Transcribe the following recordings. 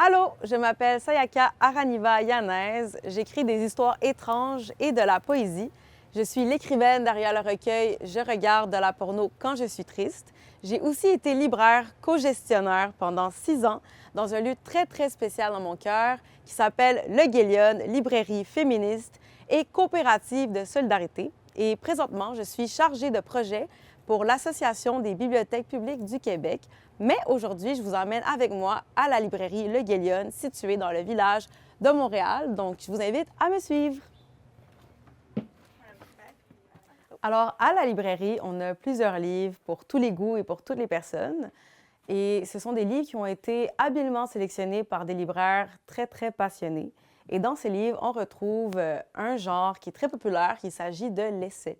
Allô, je m'appelle Sayaka Araniva Yanez. J'écris des histoires étranges et de la poésie. Je suis l'écrivaine derrière le recueil Je regarde de la porno quand je suis triste. J'ai aussi été libraire, co-gestionnaire pendant 6 ans dans un lieu très spécial dans mon cœur qui s'appelle Le Guélion, librairie féministe et coopérative de solidarité. Et présentement, je suis chargée de projet pour l'Association des bibliothèques publiques du Québec. Mais aujourd'hui, je vous emmène avec moi à la librairie Le Guélion, située dans le village de Montréal. Donc, je vous invite à me suivre. Alors, à la librairie, on a plusieurs livres pour tous les goûts et pour toutes les personnes. Et ce sont des livres qui ont été habilement sélectionnés par des libraires très passionnés. Et dans ces livres, on retrouve un genre qui est très populaire, il s'agit de l'essai.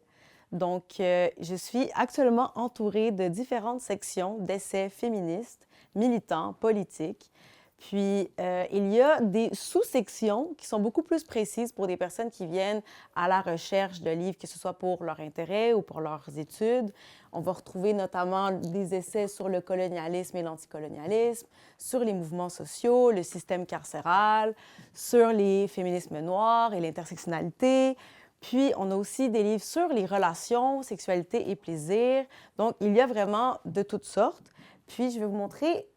Donc, je suis actuellement entourée de différentes sections d'essais féministes, militants, politiques. Puis, il y a des sous-sections qui sont beaucoup plus précises pour des personnes qui viennent à la recherche de livres, que ce soit pour leur intérêt ou pour leurs études. On va retrouver notamment des essais sur le colonialisme et l'anticolonialisme, sur les mouvements sociaux, le système carcéral, sur les féminismes noirs et l'intersectionnalité. Puis, on a aussi des livres sur les relations, sexualité et plaisir. Donc, il y a vraiment de toutes sortes. Puis, je vais vous montrer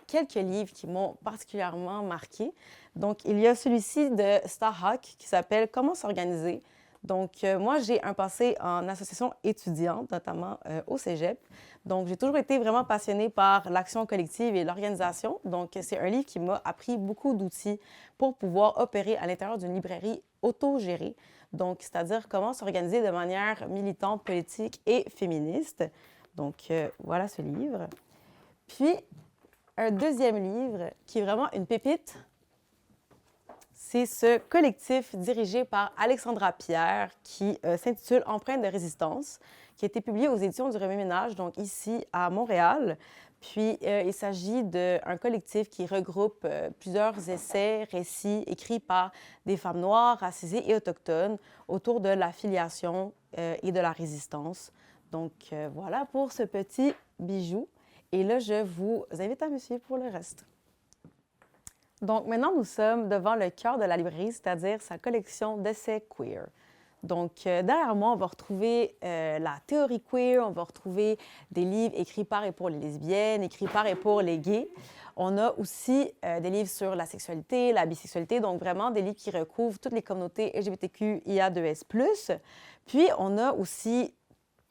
quelques livres qui m'ont particulièrement marqué. Donc, il y a celui-ci de Starhawk qui s'appelle Comment s'organiser. Donc, moi, j'ai un passé en association étudiante, notamment au Cégep. Donc, j'ai toujours été vraiment passionnée par l'action collective et l'organisation. Donc, c'est un livre qui m'a appris beaucoup d'outils pour pouvoir opérer à l'intérieur d'une librairie autogérée. Donc, c'est-à-dire comment s'organiser de manière militante, politique et féministe. Donc, voilà ce livre. Puis, un deuxième livre qui est vraiment une pépite, c'est ce collectif dirigé par Alexandra Pierre qui s'intitule Empreinte de résistance, qui a été publié aux éditions du Remue-Ménage, donc ici à Montréal. Puis, il s'agit d'un collectif qui regroupe plusieurs essais, récits écrits par des femmes noires, racisées et autochtones autour de l'affiliation et de la résistance. Donc, voilà pour ce petit bijou. Et là, je vous invite à me suivre pour le reste. Donc, maintenant, nous sommes devant le cœur de la librairie, c'est-à-dire sa collection d'essais queer. Donc, derrière moi, on va retrouver la théorie queer, on va retrouver des livres écrits par et pour les lesbiennes, écrits par et pour les gays. On a aussi des livres sur la sexualité, la bisexualité, donc vraiment des livres qui recouvrent toutes les communautés LGBTQIA2S+. Puis, on a aussi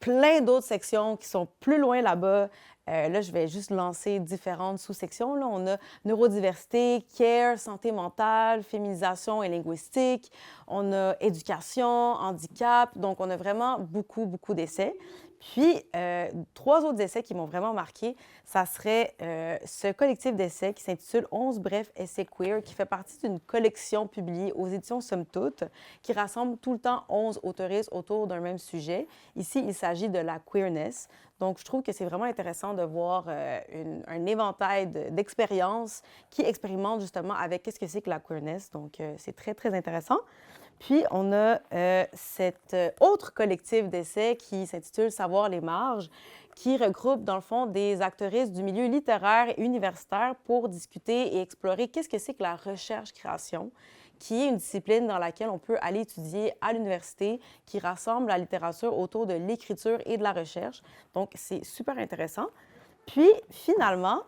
plein d'autres sections qui sont plus loin là-bas. Là, je vais juste lancer différentes sous-sections. Là, on a neurodiversité, care, santé mentale, féminisation et linguistique. On a éducation, handicap. Donc, on a vraiment beaucoup d'essais. Puis, 3 autres essais qui m'ont vraiment marqué, ça serait ce collectif d'essais qui s'intitule 11 brefs essais queer, qui fait partie d'une collection publiée aux éditions Somme Toute, qui rassemble tout le temps 11 autoristes autour d'un même sujet. Ici, il s'agit de la queerness. Donc, je trouve que c'est vraiment intéressant de voir un éventail d'expériences qui expérimentent justement avec qu'est-ce que c'est que la queerness. Donc, c'est très intéressant. Puis, on a cet autre collectif d'essais qui s'intitule Savoir les marges, qui regroupe, dans le fond, des actrices du milieu littéraire et universitaire pour discuter et explorer qu'est-ce que c'est que la recherche-création, qui est une discipline dans laquelle on peut aller étudier à l'université, qui rassemble la littérature autour de l'écriture et de la recherche. Donc, c'est super intéressant. Puis, finalement,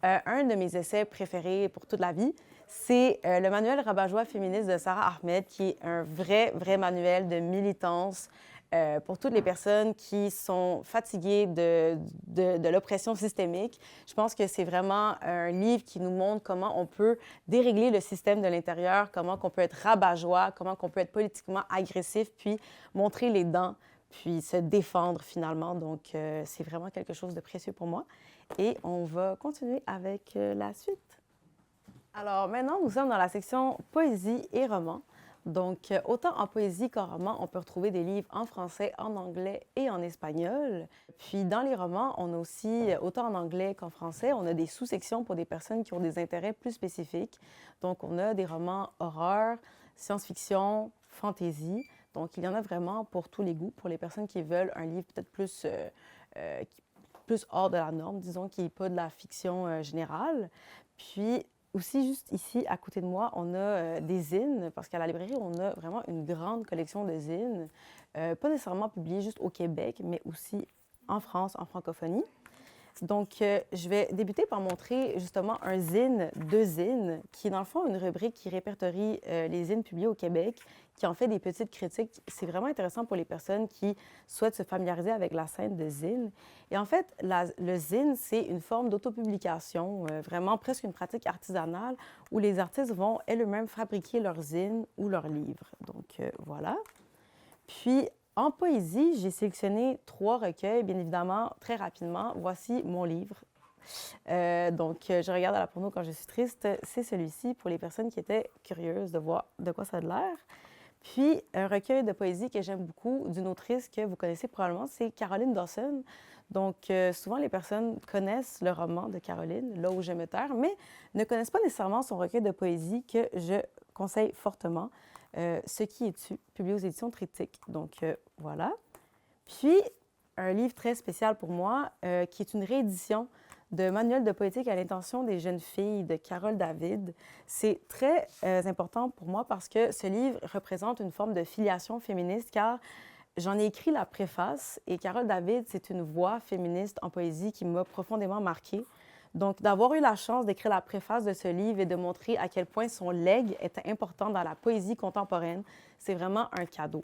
un de mes essais préférés pour toute la vie, c'est le manuel rabat-joie féministe de Sarah Ahmed, qui est un vrai manuel de militance pour toutes les personnes qui sont fatiguées de l'oppression systémique. Je pense que c'est vraiment un livre qui nous montre comment on peut dérégler le système de l'intérieur, comment on peut être rabat-joie, comment on peut être politiquement agressif, puis montrer les dents, puis se défendre finalement. Donc, c'est vraiment quelque chose de précieux pour moi. Et on va continuer avec la suite. Alors maintenant, nous sommes dans la section poésie et romans. Donc, autant en poésie qu'en roman, on peut retrouver des livres en français, en anglais et en espagnol. Puis, dans les romans, on a aussi, autant en anglais qu'en français, on a des sous-sections pour des personnes qui ont des intérêts plus spécifiques. Donc, on a des romans horreur, science-fiction, fantasy. Donc, il y en a vraiment pour tous les goûts, pour les personnes qui veulent un livre peut-être plus hors de la norme, disons, qui n'est pas de la fiction générale. Puis aussi, juste ici, à côté de moi, on a des zines, parce qu'à la librairie, on a vraiment une grande collection de zines, pas nécessairement publiées juste au Québec, mais aussi en France, en francophonie. Donc, je vais débuter par montrer justement un zine, deux zines, qui est dans le fond une rubrique qui répertorie les zines publiés au Québec, qui en fait des petites critiques. C'est vraiment intéressant pour les personnes qui souhaitent se familiariser avec la scène de zine. Et en fait, le zine, c'est une forme d'autopublication, vraiment presque une pratique artisanale où les artistes vont eux-mêmes fabriquer leurs zines ou leurs livres. Donc, voilà. Puis, en poésie, j'ai sélectionné 3 recueils, bien évidemment, très rapidement. Voici mon livre. Je regarde à la porno quand je suis triste. C'est celui-ci pour les personnes qui étaient curieuses de voir de quoi ça a l'air. Puis, un recueil de poésie que j'aime beaucoup d'une autrice que vous connaissez probablement, c'est Caroline Dawson. Donc, souvent, les personnes connaissent le roman de Caroline, Là où je me terre, mais ne connaissent pas nécessairement son recueil de poésie que je conseille fortement. Ce qui est-tu, publié aux éditions Triptyque. Donc, voilà. Puis, un livre très spécial pour moi, qui est une réédition de Manuel de poétique à l'intention des jeunes filles de Carole David. C'est très important pour moi parce que ce livre représente une forme de filiation féministe, car j'en ai écrit la préface et Carole David, c'est une voix féministe en poésie qui m'a profondément marquée. Donc, d'avoir eu la chance d'écrire la préface de ce livre et de montrer à quel point son legs était important dans la poésie contemporaine, c'est vraiment un cadeau.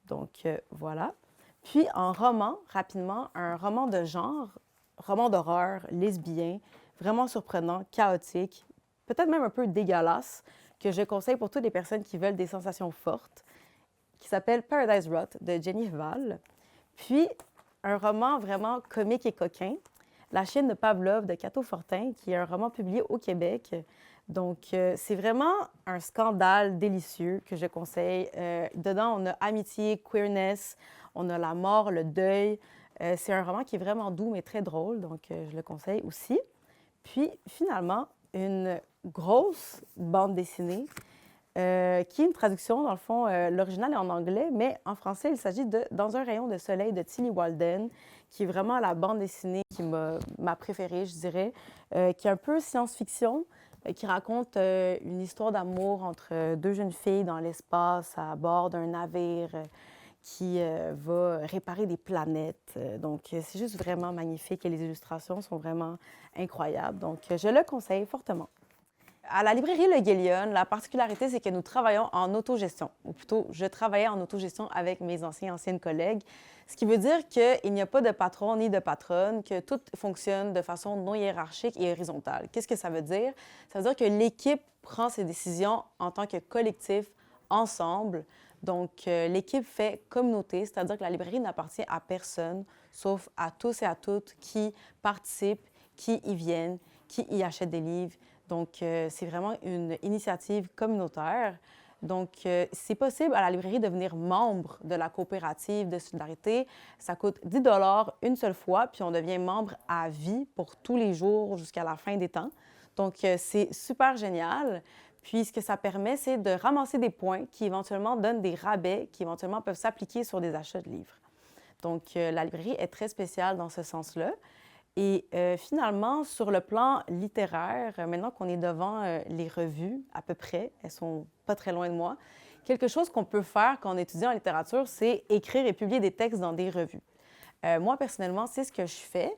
Donc, voilà. Puis, en roman, rapidement, un roman de genre, roman d'horreur, lesbien, vraiment surprenant, chaotique, peut-être même un peu dégueulasse, que je conseille pour toutes les personnes qui veulent des sensations fortes, qui s'appelle Paradise Rot de Jenny Hval. Puis, un roman vraiment comique et coquin, La chienne de Pavlov de Cato Fortin, qui est un roman publié au Québec. Donc, c'est vraiment un scandale délicieux que je conseille. Dedans, on a amitié, queerness, on a la mort, le deuil. C'est un roman qui est vraiment doux, mais très drôle, donc je le conseille aussi. Puis, finalement, une grosse bande dessinée qui est une traduction, dans le fond, l'original est en anglais, mais en français, il s'agit de Dans un rayon de soleil de Tilly Walden, qui est vraiment la bande dessinée qui ma préférée, je dirais, qui est un peu science-fiction, qui raconte une histoire d'amour entre deux jeunes filles dans l'espace à bord d'un navire qui va réparer des planètes. Donc, c'est juste vraiment magnifique et les illustrations sont vraiment incroyables. Donc, je le conseille fortement. À la librairie Le Guélion, la particularité, c'est que nous travaillons en autogestion, ou plutôt, je travaillais en autogestion avec mes anciennes collègues, ce qui veut dire qu'il n'y a pas de patron ni de patronne, que tout fonctionne de façon non hiérarchique et horizontale. Qu'est-ce que ça veut dire? Ça veut dire que l'équipe prend ses décisions en tant que collectif, ensemble. Donc, l'équipe fait communauté, c'est-à-dire que la librairie n'appartient à personne, sauf à tous et à toutes qui participent, qui y viennent, qui y achètent des livres. Donc, c'est vraiment une initiative communautaire. Donc, c'est possible à la librairie de devenir membre de la coopérative de solidarité. Ça coûte 10 une seule fois, puis on devient membre à vie pour tous les jours jusqu'à la fin des temps. Donc, c'est super génial. Puis, ce que ça permet, c'est de ramasser des points qui éventuellement donnent des rabais qui éventuellement peuvent s'appliquer sur des achats de livres. Donc, la librairie est très spéciale dans ce sens-là. Et finalement, sur le plan littéraire, maintenant qu'on est devant les revues, à peu près, elles sont pas très loin de moi, quelque chose qu'on peut faire quand on étudie en littérature, c'est écrire et publier des textes dans des revues. Moi, personnellement, c'est ce que je fais.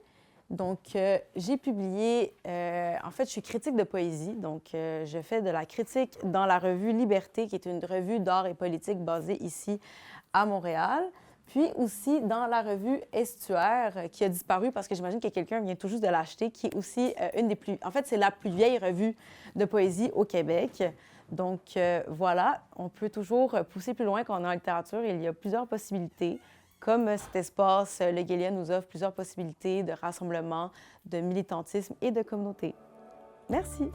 Donc, j'ai publié, en fait, je suis critique de poésie, donc je fais de la critique dans la revue Liberté, qui est une revue d'art et politique basée ici à Montréal. Puis aussi dans la revue Estuaire, qui a disparu parce que j'imagine que quelqu'un vient tout juste de l'acheter, qui est aussi une des plus... En fait, c'est la plus vieille revue de poésie au Québec. Donc voilà, on peut toujours pousser plus loin quand on est en littérature. Il y a plusieurs possibilités. Comme cet espace, le Guélion nous offre plusieurs possibilités de rassemblement, de militantisme et de communauté. Merci.